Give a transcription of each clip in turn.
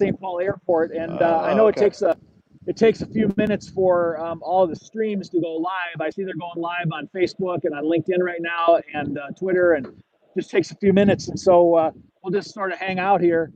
St. Paul Airport, and I know Okay. it takes a few minutes for all the streams to go live. I see they're going live on Facebook and on LinkedIn right now, and Twitter, and just takes a few minutes. And so we'll just sort of hang out here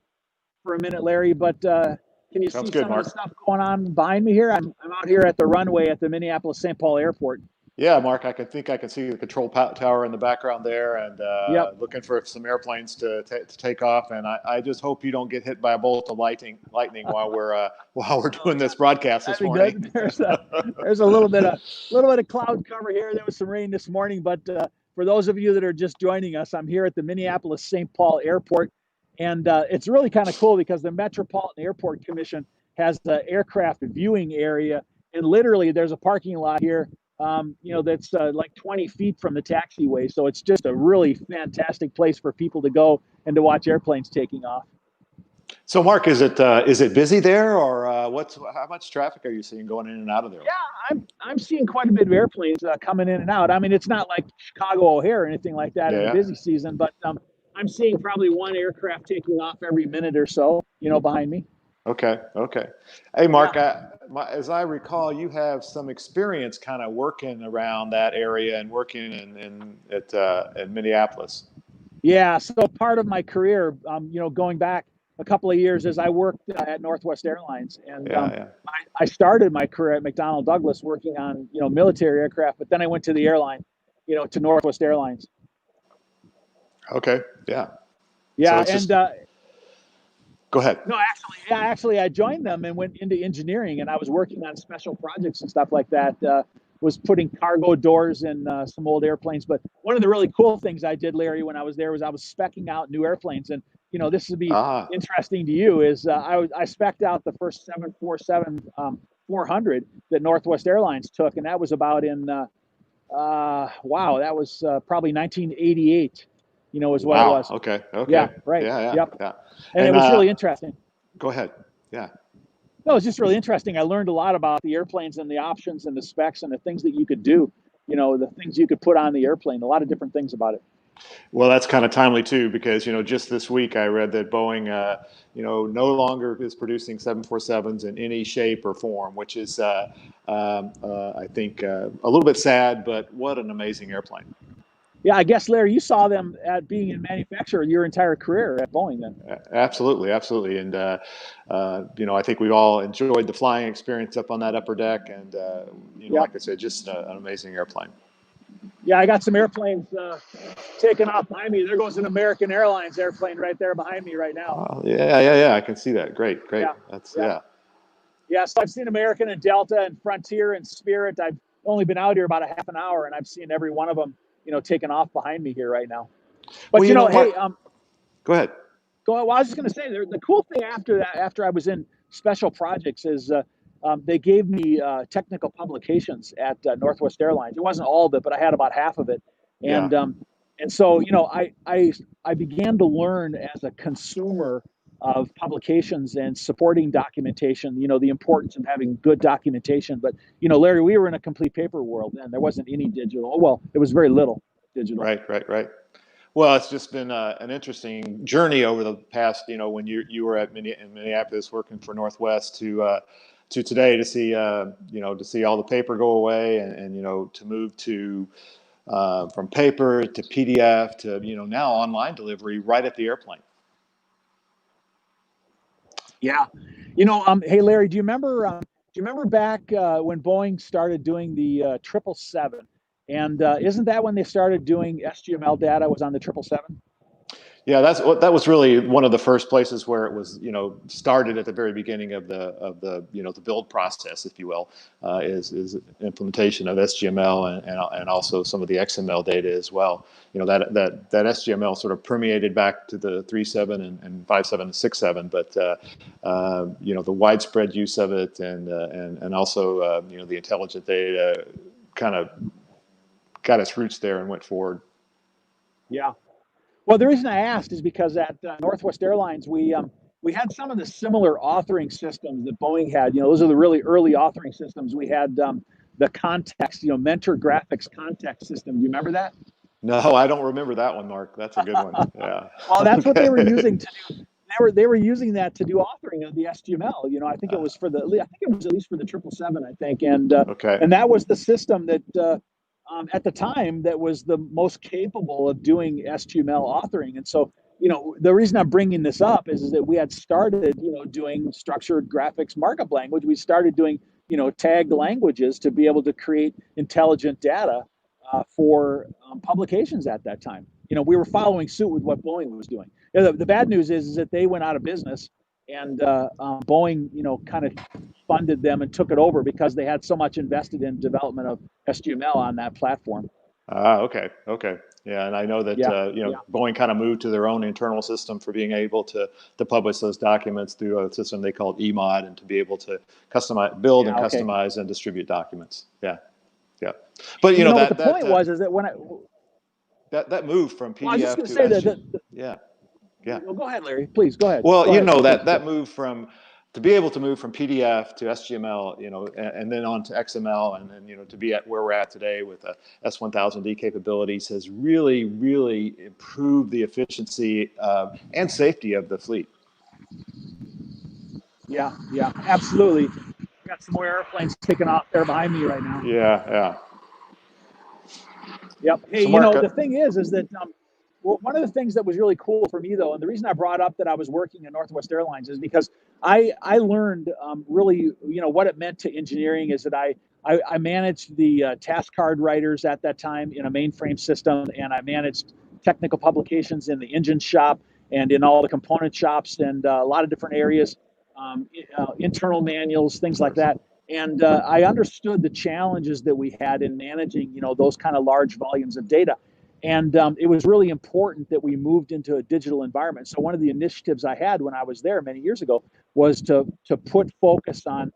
for a minute, Larry. But can you Sounds see good, some of the Mark. stuff going on behind me here? I'm out here at the runway at the Minneapolis St. Paul Airport. Yeah, Mark, I can see the control tower in the background there, and Yep. looking for some airplanes to take off. And I just hope you don't get hit by a bolt of lightning while we're doing this broadcast That'd this be morning. good. There's a little bit of cloud cover here. There was some rain this morning, but for those of you that are just joining us, I'm here at the Minneapolis St. Paul Airport, and it's really kind of cool because the Metropolitan Airport Commission has the aircraft viewing area, and literally there's a parking lot here, that's like 20 feet from the taxiway. So it's just a really fantastic place for people to go and to watch airplanes taking off. So, Mark, is it busy there, or how much traffic are you seeing going in and out of there? Yeah, I'm seeing quite a bit of airplanes coming in and out. I mean, it's not like Chicago O'Hare or anything like that in the Yeah. busy season, but I'm seeing probably one aircraft taking off every minute or so, behind me. Okay. Hey, Mark, as I recall, you have some experience kind of working around that area and working in Minneapolis. Yeah, so part of my career, going back a couple of years, is I worked at Northwest Airlines, and Yeah. I started my career at McDonnell Douglas working on military aircraft, but then I went to the airline, to Northwest Airlines. Okay. Yeah. Yeah, So and go ahead. no, actually, I joined them and went into engineering, and I was working on special projects and stuff like that. Was putting cargo doors in some old airplanes. But one of the really cool things I did, Larry, when I was there, was I was speccing out new airplanes. And this would be interesting to you. Is I specced out the first 747 400 that Northwest Airlines took, and that was about in that was probably 1988. Is what it was. Okay. Yeah. Right. Yeah. Yep. Yeah. And it was really interesting. Go ahead. Yeah. No, it's just really interesting. I learned a lot about the airplanes and the options and the specs and the things that you could do, the things you could put on the airplane, a lot of different things about it. Well, that's kind of timely too, because just this week I read that Boeing, no longer is producing 747s in any shape or form, which is, I think, a little bit sad. But what an amazing airplane! Yeah, I guess, Larry, you saw them at being in manufacture your entire career at Boeing then. Absolutely. And, I think we've all enjoyed the flying experience up on that upper deck. And, like I said, just an amazing airplane. Yeah, I got some airplanes taking off behind me. There goes an American Airlines airplane right there behind me right now. Oh, yeah. I can see that. Great. Yeah. Yeah, so I've seen American and Delta and Frontier and Spirit. I've only been out here about a half an hour, and I've seen every one of them taken off behind me here right now. But well, hey, go ahead. Well, I was just going to say, the cool thing after I was in special projects is they gave me technical publications at Northwest Airlines. It wasn't all of it, but I had about half of it. And and so I began to learn as a consumer of publications and supporting documentation, the importance of having good documentation. But, Larry, we were in a complete paper world then. There wasn't any digital. Well, it was very little digital. Right. Well, it's just been an interesting journey over the past, when you were in Minneapolis working for Northwest to today to see, to see all the paper go away and to move to from paper to PDF to, now online delivery right at the airplane. Yeah. Hey, Larry, do you remember back when Boeing started doing the 777? And isn't that when they started doing SGML data was on the 777? Yeah, that was really one of the first places where it was, started at the very beginning of the the build process, if you will, is implementation of SGML and also some of the XML data as well. That SGML sort of permeated back to the 3.7 and 5.7 and 6.7, but the widespread use of it and also the intelligent data kind of got its roots there and went forward. Yeah. Well, the reason I asked is because at Northwest Airlines, we had some of the similar authoring systems that Boeing had. Those are the really early authoring systems. We had the context, Mentor Graphics context system. Do you remember that? No, I don't remember that one, Mark. That's a good one. Yeah. Well, that's what they were using to do. they were using that to do authoring of the SGML. I think it was I think it was at least for the 777, I think, Okay. and that was the system that at the time that was the most capable of doing SGML authoring. And so, the reason I'm bringing this up is that we had started, doing structured graphics markup language. We started doing, tagged languages to be able to create intelligent data for publications at that time. We were following suit with what Boeing was doing. The bad news is that they went out of business, and Boeing, kind of funded them and took it over because they had so much invested in development of SGML on that platform. Okay. Okay. Yeah. And I know that, Yeah, Boeing kind of moved to their own internal system for being able to publish those documents through a system they called EMOD, and to be able to build and yeah, okay. customize and distribute documents. Yeah. Yeah. But, What the point was is that when that move from well, I was just PDF going to to say SG. Yeah. Yeah. well, go ahead, Larry. Please go ahead. Well, Go ahead. that move to be able to move from PDF to SGML, and then on to XML, and then, to be at where we're at today with S1000D capabilities has really, really improved the efficiency and safety of the fleet. Yeah, absolutely. Got some more airplanes taking off there behind me right now. Yeah, yeah. Yep. Hey, So Mark, the thing is that well, one of the things that was really cool for me, though, and the reason I brought up that I was working at Northwest Airlines is because I learned really, what it meant to engineering is that I managed the task card writers at that time in a mainframe system, and I managed technical publications in the engine shop and in all the component shops and a lot of different areas, internal manuals, things like that. And I understood the challenges that we had in managing, those kind of large volumes of data. And it was really important that we moved into a digital environment. So one of the initiatives I had when I was there many years ago was to put focus on,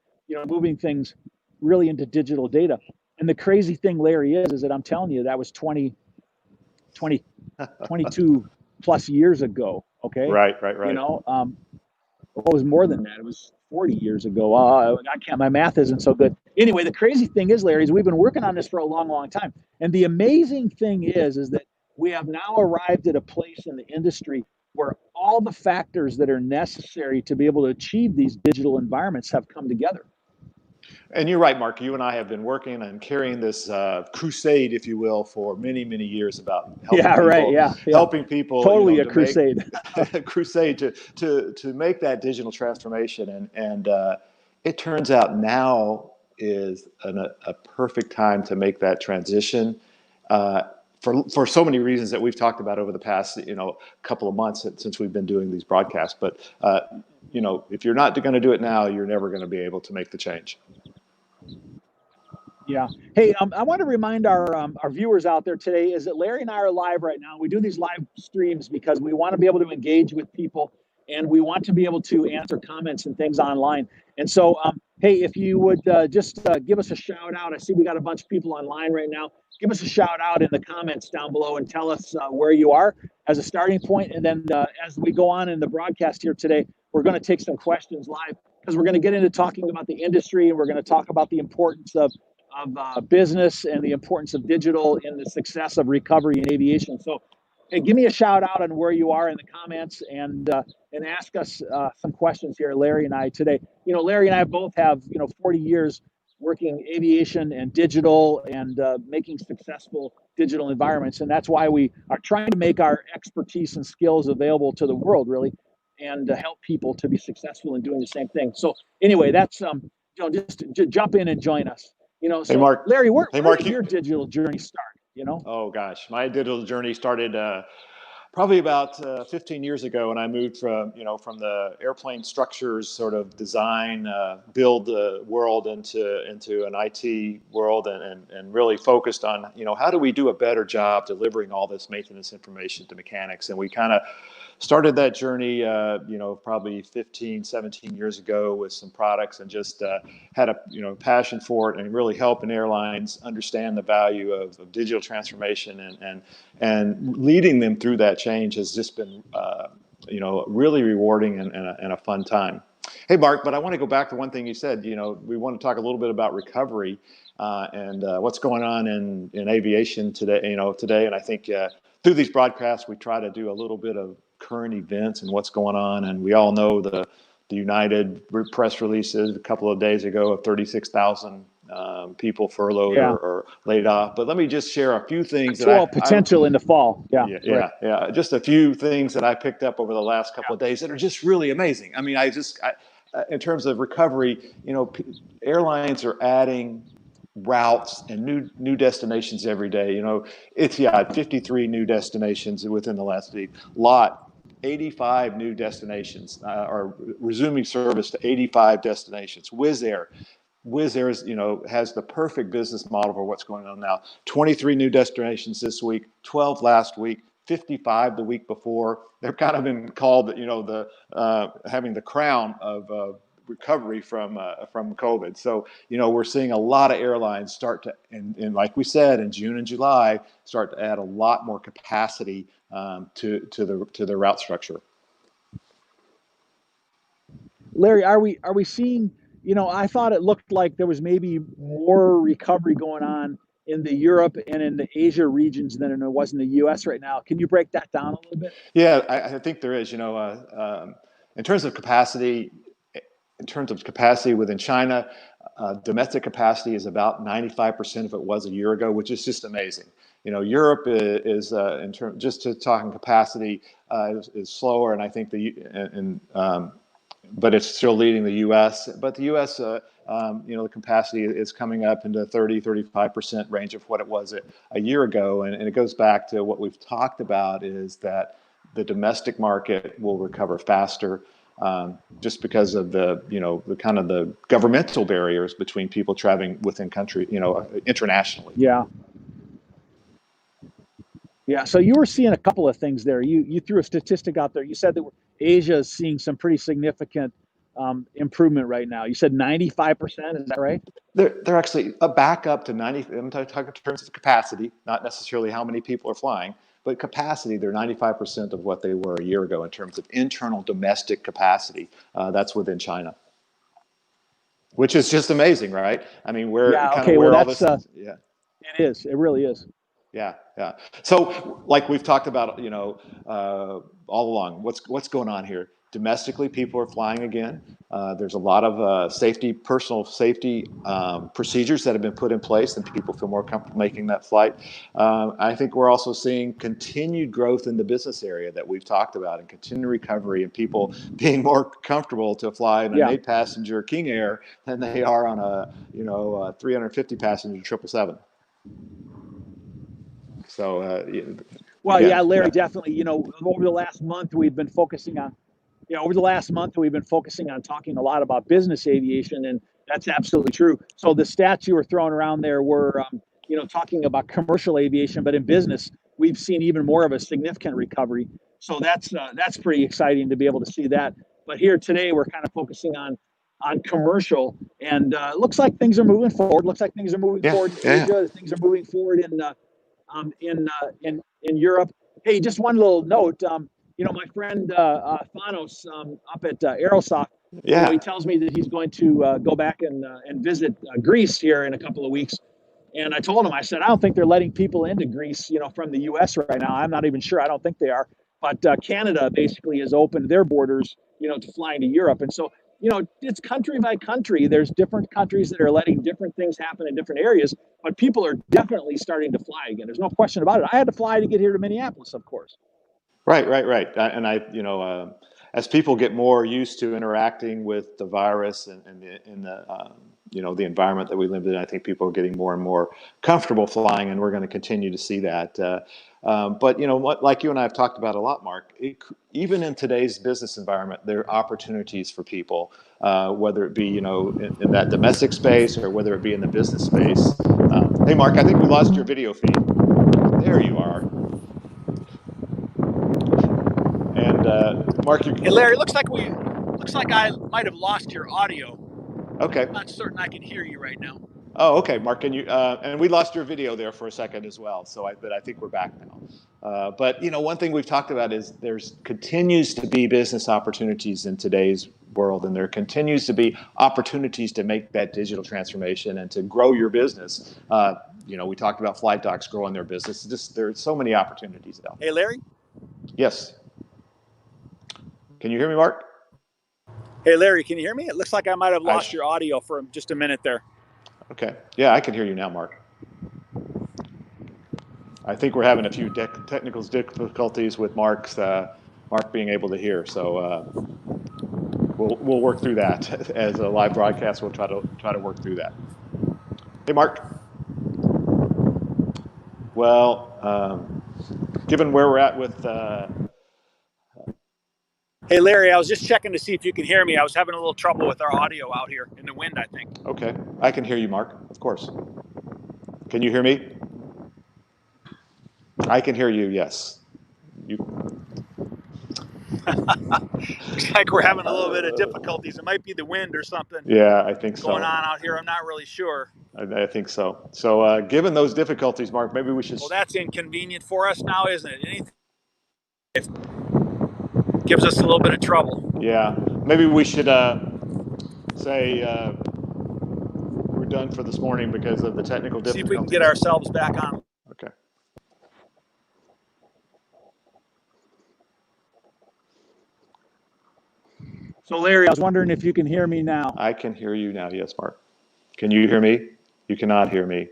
moving things really into digital data. And the crazy thing, Larry, is that I'm telling you, that was 22 plus years ago. Okay. right. It was more than that. It was 40 years ago. I can't, my math isn't so good. Anyway, the crazy thing is, Larry, is we've been working on this for a long, long time. And the amazing thing is that we have now arrived at a place in the industry where all the factors that are necessary to be able to achieve these digital environments have come together. And you're right, Mark. You and I have been working and carrying this crusade, if you will, for many, many years about helping people, totally a crusade. A crusade to make that digital transformation, and it turns out now is a perfect time to make that transition. For so many reasons that we've talked about over the past couple of months since we've been doing these broadcasts, but if you're not going to do it now, you're never going to be able to make the change. Yeah. Hey, I want to remind our viewers out there today is that Larry and I are live right now. We do these live streams because we want to be able to engage with people, and we want to be able to answer comments and things online. And so, hey, if you would just give us a shout out. I see we got a bunch of people online right now. Give us a shout out in the comments down below and tell us where you are as a starting point. And then as we go on in the broadcast here today, we're going to take some questions live because we're going to get into talking about the industry, and we're going to talk about the importance of business and the importance of digital in the success of recovery in aviation. So, hey, give me a shout out on where you are in the comments, and ask us some questions here, Larry and I today. Larry and I both have 40 years working aviation and digital and making successful digital environments, and that's why we are trying to make our expertise and skills available to the world, really, and help people to be successful in doing the same thing. So anyway, that's just jump in and join us. Hey, Mark. Larry, where did your digital journey start? Oh gosh, my digital journey started probably about 15 years ago, when I moved from the airplane structures sort of design build world into an IT world, and really focused on how do we do a better job delivering all this maintenance information to mechanics. And we kind of started that journey, probably 15, 17 years ago with some products, and just had a passion for it, and really helping airlines understand the value of digital transformation, and leading them through that change has just been really rewarding and a fun time. Hey, Mark, but I want to go back to one thing you said. We want to talk a little bit about recovery and what's going on in aviation today. And I think through these broadcasts, we try to do a little bit of current events and what's going on. And we all know the United press releases a couple of days ago of 36,000 people furloughed or laid off. But let me just share a few things that potential in the fall. Yeah. Just a few things that I picked up over the last couple of days that are just really amazing. I mean, in terms of recovery, airlines are adding routes and new destinations every day. Etihad, 53 new destinations within the last week. LOT, 85 new destinations are resuming service to 85 destinations. Wizz Air is, has the perfect business model for what's going on now. 23 new destinations this week, 12 last week, 55 the week before. They've kind of been called, having the crown of recovery from COVID. So, we're seeing a lot of airlines start to, and like we said, in June and July, start to add a lot more capacity to the route structure. Larry, are we seeing? I thought it looked like there was maybe more recovery going on in the Europe and in the Asia regions than there was in the U.S. right now. Can you break that down a little bit? Yeah, I think there is. In terms of capacity within China, domestic capacity is about 95% of it was a year ago, which is just amazing. Europe is just to talking capacity is slower, and I think but it's still leading the U.S. But the U.S. The capacity is coming up into 30-35% range of what it was a year ago, and it goes back to what we've talked about, is that the domestic market will recover faster, just because of the kind of the governmental barriers between people traveling within country, internationally. Yeah. So you were seeing a couple of things there. You threw a statistic out there. You said that Asia is seeing some pretty significant improvement right now. You said 95%. Is that right? They're actually back up to 90. I'm talking in terms of capacity, not necessarily how many people are flying, but capacity. They're 95% of what they were a year ago in terms of internal domestic capacity. That's within China, which is just amazing, right? I mean, it is. It really is. Yeah. So, like we've talked about, all along, what's going on here? Domestically, people are flying again. There's a lot of personal safety procedures that have been put in place, and people feel more comfortable making that flight. I think we're also seeing continued growth in the business area that we've talked about, and continued recovery, and people being more comfortable to fly in an 8-passenger King Air than they are on a 350-passenger 777. So, Larry, definitely. Over the last month, we've been focusing on talking a lot about business aviation, and that's absolutely true. So the stats you were throwing around there were, talking about commercial aviation, but in business, we've seen even more of a significant recovery. So that's pretty exciting to be able to see that. But here today, we're kind of focusing on commercial, and it looks like things are moving forward. Looks like things are moving forward in Asia. Things are moving forward in Europe. Hey, just one little note. My friend Thanos up at Aerosoft, he tells me that he's going to go back and visit Greece here in a couple of weeks. And I told him, I said, I don't think they're letting people into Greece, from the U.S. right now. I'm not even sure. I don't think they are. But Canada basically has opened their borders, to flying to Europe. And so, it's country by country. There's different countries that are letting different things happen in different areas, but people are definitely starting to fly again. There's no question about it. I had to fly to get here to Minneapolis, of course. Right. And as people get more used to interacting with the virus and the environment that we live in, I think people are getting more and more comfortable flying, and we're going to continue to see that. But like you and I have talked about a lot, Mark, even in today's business environment, there are opportunities for people, whether it be, in that domestic space or whether it be in the business space. Hey, Mark, I think we lost your video feed. There you are. And Mark, hey, Larry, looks like I might have lost your audio. Okay. I'm not certain I can hear you right now. Oh, okay, Mark. Can you? And we lost your video there for a second as well. But I think we're back now. But one thing we've talked about is there's continues to be business opportunities in today's world, and there continues to be opportunities to make that digital transformation and to grow your business. We talked about flight docs growing their business. There's so many opportunities out there. Hey, Larry. Yes. Can you hear me, Mark? Hey, Larry, can you hear me? It looks like I might have I- lost your audio for just a minute there. Okay. Yeah, I can hear you now, Mark. I think we're having a few technical difficulties with Mark being able to hear. So we'll work through that as a live broadcast. We'll try to work through that. Hey, Mark. Well, given where we're at with. Hey, Larry, I was just checking to see if you can hear me. I was having a little trouble with our audio out here in the wind, I think. Okay, I can hear you, Mark. Of course. Can you hear me? I can hear you. Yes. Looks like we're having a little bit of difficulties. It might be the wind or something. Yeah, I think so. Going on out here. I'm not really sure. I think so. So, given those difficulties, Mark, maybe we should. Well, that's inconvenient for us now, isn't it? Anything gives us a little bit of trouble. Yeah, maybe we should say we're done for this morning because of the technical difficulties. See if we can get ourselves back on. Okay. So, Larry, I was wondering if you can hear me now. I can hear you now. Yes, Mark. Can you hear me? You cannot hear me.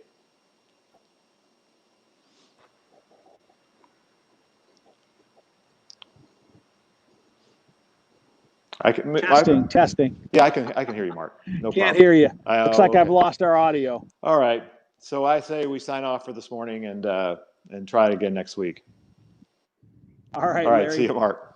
Testing. Yeah, I can hear you, Mark. No problem. Can't hear you. Looks like I've lost our audio. All right. So I say we sign off for this morning and try it again next week. All right, All right. Larry. See you, Mark.